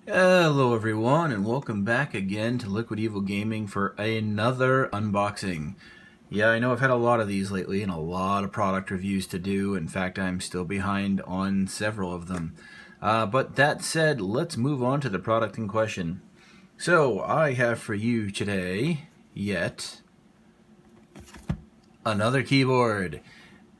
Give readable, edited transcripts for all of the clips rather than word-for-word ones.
Hello everyone and welcome back again to Liquid Evil Gaming for another unboxing. Yeah, I know I've had a lot of these lately and a lot of product reviews to do. In fact, I'm still behind on several of them. But that said, let's move on to the product in question. So, I have for you today, yet another keyboard.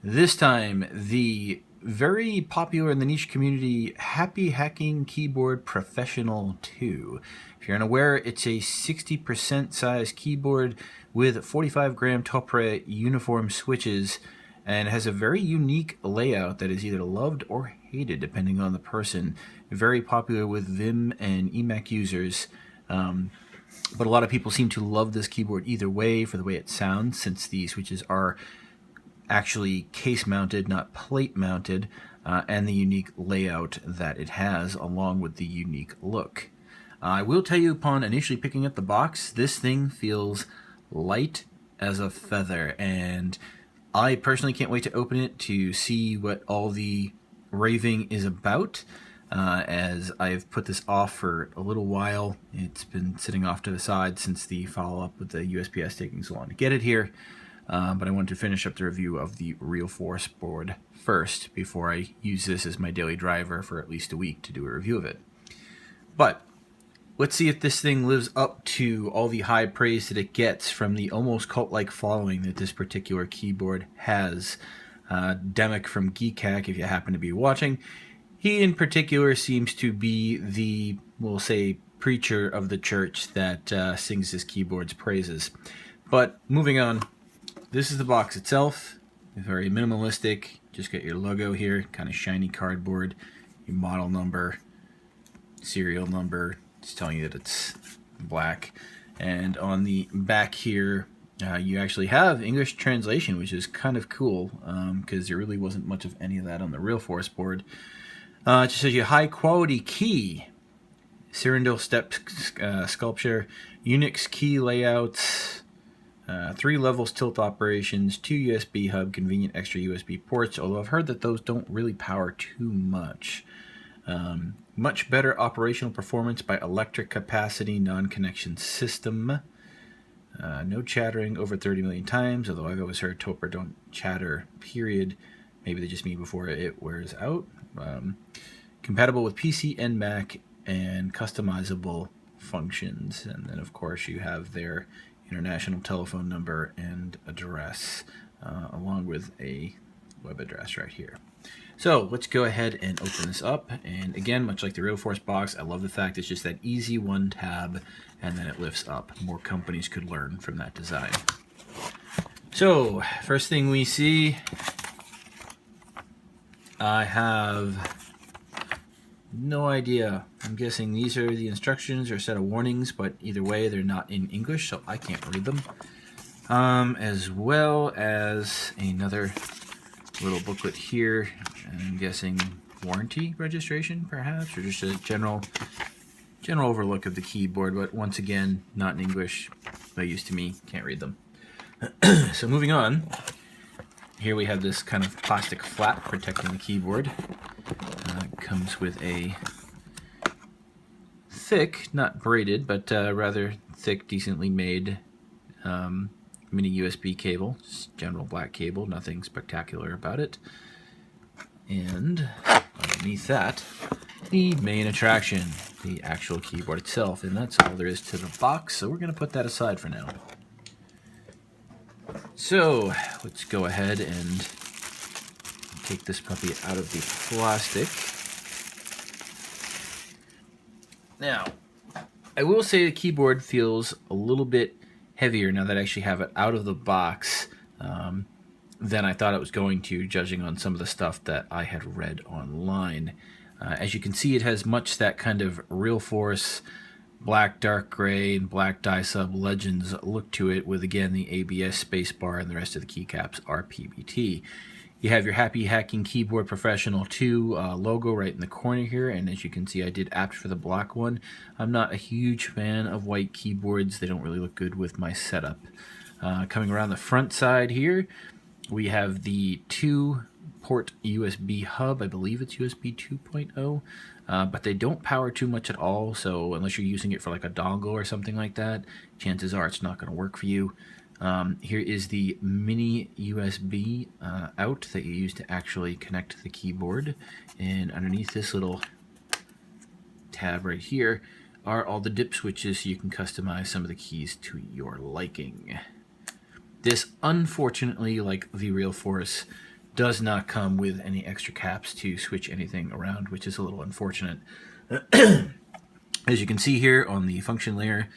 This time, the very popular in the niche community HHKB Keyboard Professional 2. If you're unaware, it's a 60% size keyboard with 45-gram Topre uniform switches and has a very unique layout that is either loved or hated depending on the person. Very popular with Vim and Emac users. But a lot of people seem to love this keyboard either way for the way it sounds, since the switches are actually case mounted, not plate mounted, and the unique layout that it has, along with the unique look. I will tell you, upon initially picking up the box, this thing feels light as a feather, and I personally can't wait to open it to see what all the raving is about. As I've put this off for a little while. It's been sitting off to the side since the follow-up with the USPS taking so long to get it here. But I wanted to finish up the review of the Realforce board first before I use this as my daily driver for at least a week to do a review of it. But let's see if this thing lives up to all the high praise that it gets from the almost cult-like following that this particular keyboard has. Demic from Geekhack, if you happen to be watching, he in particular seems to be the, we'll say, preacher of the church that sings his keyboard's praises. But moving on, this is the box itself. Very minimalistic. Just got your logo here, kind of shiny cardboard, your model number, serial number. It's telling you that it's black. And on the back here, you actually have English translation, which is kind of cool because there really wasn't much of any of that on the Realforce board. It just says you high quality key, Cyrindle step sculpture, Unix key layouts, 3 levels tilt operations, 2 USB hub, convenient extra USB ports, although I've heard that those don't really power too much. Much better operational performance by electric capacity non-connection system. No chattering over 30 million times, although I've always heard Topper don't chatter, period. Maybe they just mean before it wears out. Compatible with PC and Mac and customizable functions. And then, of course, you have their international telephone number and address, along with a web address right here. So let's go ahead and open this up. And again, much like the Realforce box, I love the fact it's just that easy one tab and then it lifts up. More companies could learn from that design. So first thing we see, I have no idea. I'm guessing these are the instructions or a set of warnings, but either way, they're not in English, so I can't read them. As well as another little booklet here. I'm guessing warranty registration, perhaps, or just a general overlook of the keyboard, but once again, not in English. No use to me, can't read them. So moving on, here we have this kind of plastic flap protecting the keyboard. It comes with a thick, not braided, but rather thick, decently made mini USB cable. Just general black cable, nothing spectacular about it. And underneath that, the main attraction, the actual keyboard itself, and that's all there is to the box, so we're going to put that aside for now. So let's go ahead and take this puppy out of the plastic. Now, I will say the keyboard feels a little bit heavier now that I actually have it out of the box than I thought it was going to, judging on some of the stuff that I had read online. As you can see, it has much that kind of Realforce black, dark gray, and black die sub legends look to it, with again the ABS spacebar and the rest of the keycaps are PBT. You have your HHKB Keyboard Professional 2 logo right in the corner here, and as you can see, I did opt for the black one. I'm not a huge fan of white keyboards. They don't really look good with my setup. Coming around the front side here, we have the 2 port USB hub. I believe it's USB 2.0, but they don't power too much at all. So unless you're using it for like a dongle or something like that, chances are it's not going to work for you. Here is the mini USB out that you use to actually connect the keyboard. And underneath this little tab right here are all the dip switches, so you can customize some of the keys to your liking. This, unfortunately, like the Real Force, does not come with any extra caps to switch anything around, which is a little unfortunate. As you can see here on the function layer,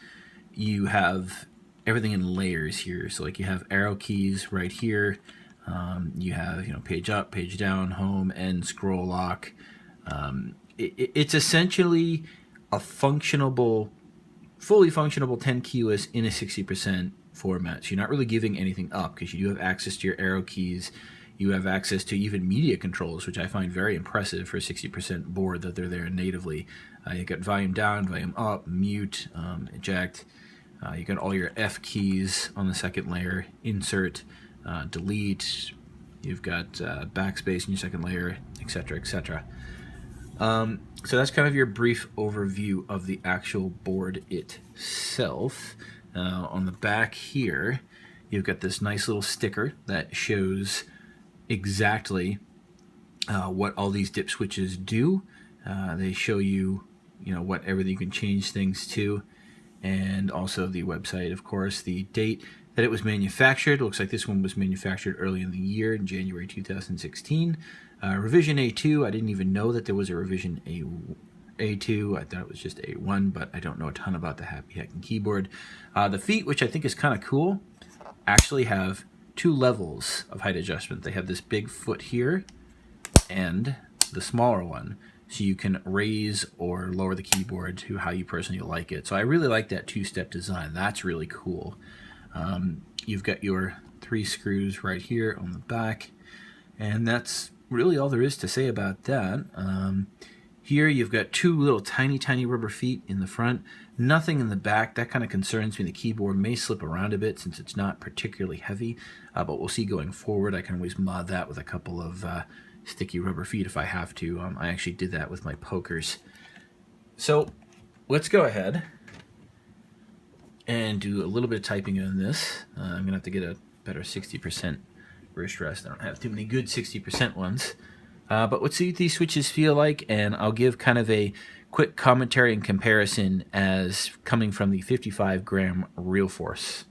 you have everything in layers here. So like you have arrow keys right here. You have, you know, page up, page down, home, end, scroll lock. It's essentially a fully functionable 10 keyless in a 60% format. So you're not really giving anything up because you do have access to your arrow keys. You have access to even media controls, which I find very impressive for a 60% board that they're there natively. You got volume down, volume up, mute, eject. You got all your F keys on the second layer, insert, delete. You've got backspace in your second layer, etc., etc. So that's kind of your brief overview of the actual board itself. On the back here, you've got this nice little sticker that shows exactly what all these dip switches do. They show you, what everything you can change things to, and also the website, of course, the date that it was manufactured. It looks like this one was manufactured early in the year, in January 2016. Revision A2, I didn't even know that there was a revision A2. I thought it was just A1, but I don't know a ton about the Happy Hacking keyboard. The feet, which I think is kind of cool, actually have two levels of height adjustment. They have this big foot here and the smaller one, so you can raise or lower the keyboard to how you personally like it. So I really like that two-step design. That's really cool. You've got your 3 screws right here on the back, and that's really all there is to say about that. Here you've got 2 little tiny rubber feet in the front, nothing in the back. That kind of concerns me. The keyboard may slip around a bit since it's not particularly heavy, but we'll see going forward. I can always mod that with a couple of sticky rubber feet if I have to. I actually did that with my pokers. So let's go ahead and do a little bit of typing on this. I'm gonna have to get a better 60% wrist rest. I don't have too many good 60% ones. But let's see what these switches feel like, and I'll give kind of a quick commentary and comparison as coming from the 55-gram Real Force.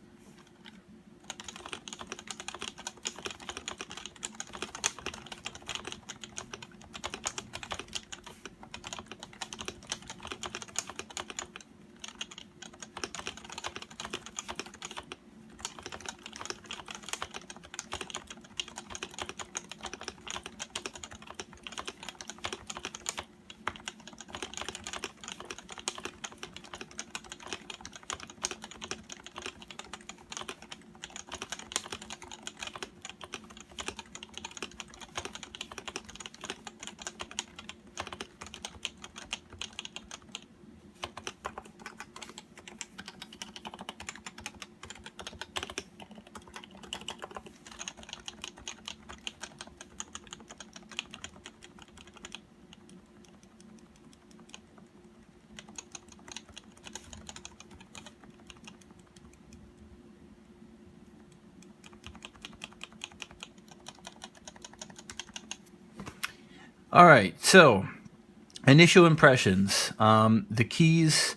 All right, so initial impressions. The keys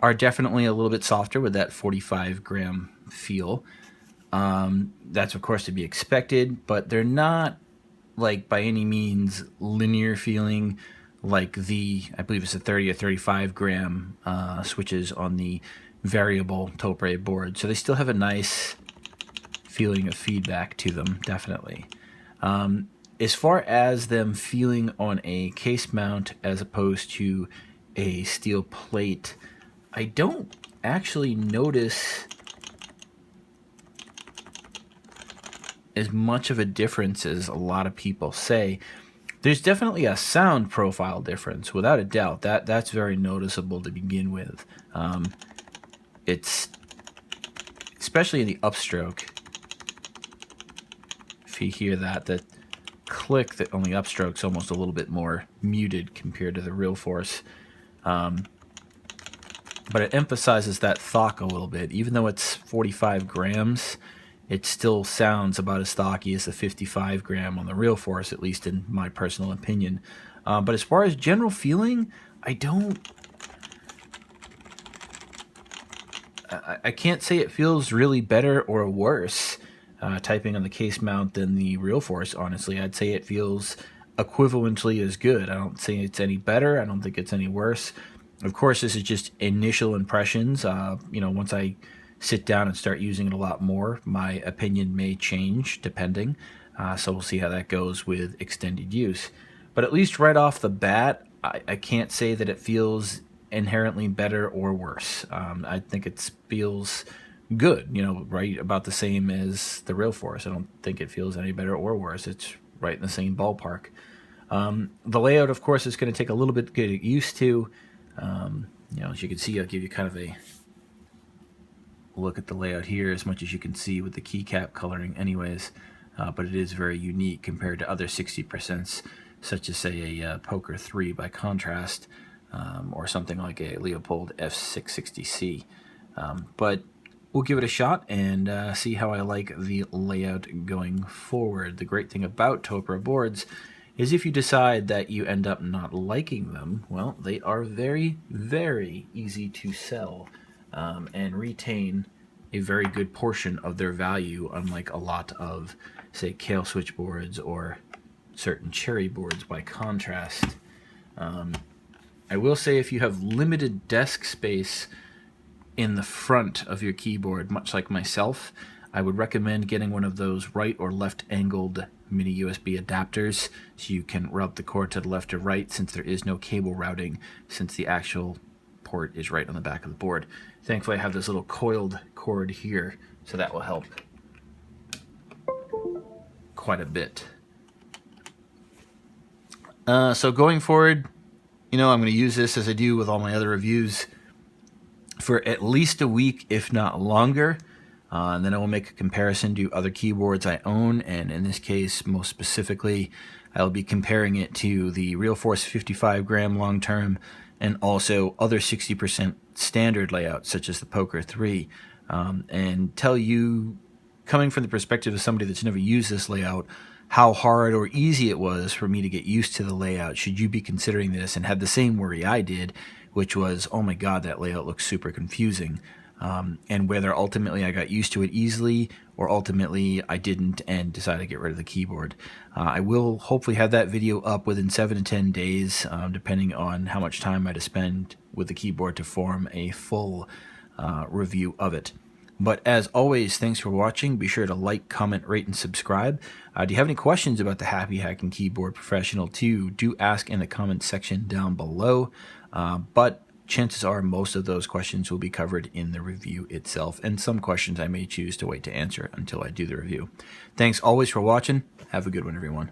are definitely a little bit softer with that 45-gram feel. That's, of course, to be expected, but they're not, like, by any means linear feeling like I believe it's a 30 or 35-gram switches on the variable Topre board. So they still have a nice feeling of feedback to them, definitely. As far as them feeling on a case mount as opposed to a steel plate, I don't actually notice as much of a difference as a lot of people say. There's definitely a sound profile difference, without a doubt. That's very noticeable to begin with. It's especially in the upstroke. If you hear that click, that only upstroke's almost a little bit more muted compared to the real force. But it emphasizes that thock a little bit. Even though it's 45 grams, it still sounds about as thocky as the 55 gram on the real force, at least in my personal opinion. But as far as general feeling, I can't say it feels really better or worse typing on the case mount than the real force, honestly. I'd say it feels equivalently as good. I don't say it's any better. I don't think it's any worse. Of course, this is just initial impressions. Once I sit down and start using it a lot more, my opinion may change depending. So we'll see how that goes with extended use. But at least right off the bat, I can't say that it feels inherently better or worse. I think it feels good, right about the same as the real force. I don't think it feels any better or worse. It's right in the same ballpark. The layout, of course, is going to take a little bit to get used to. As you can see, I'll give you kind of a look at the layout here as much as you can see with the keycap coloring anyways, but it is very unique compared to other 60%, such as say a Poker 3 by contrast, or something like a Leopold F660C. But we'll give it a shot and see how I like the layout going forward. The great thing about Topra boards is if you decide that you end up not liking them, well, they are very, very easy to sell and retain a very good portion of their value, unlike a lot of, say, Kale switchboards or certain cherry boards by contrast. I will say if you have limited desk space in the front of your keyboard, much like myself, I would recommend getting one of those right or left angled mini USB adapters so you can route the cord to the left or right, since there is no cable routing, since the actual port is right on the back of the board. Thankfully I have this little coiled cord here, so that will help quite a bit. So going forward, I'm going to use this as I do with all my other reviews for at least a week, if not longer. And then I will make a comparison to other keyboards I own, and in this case, most specifically, I will be comparing it to the RealForce 55 gram long term and also other 60% standard layouts such as the Poker 3, and tell you, coming from the perspective of somebody that's never used this layout, how hard or easy it was for me to get used to the layout should you be considering this and had the same worry I did, which was, oh my god, that layout looks super confusing. And whether ultimately I got used to it easily or ultimately I didn't and decided to get rid of the keyboard. I will hopefully have that video up within 7 to 10 days, depending on how much time I had to spend with the keyboard to form a full review of it. But as always, thanks for watching. Be sure to like, comment, rate, and subscribe. Do you have any questions about the Happy Hacking Keyboard Professional 2? Do ask in the comments section down below. But chances are most of those questions will be covered in the review itself, and some questions I may choose to wait to answer until I do the review. Thanks always for watching. Have a good one, everyone.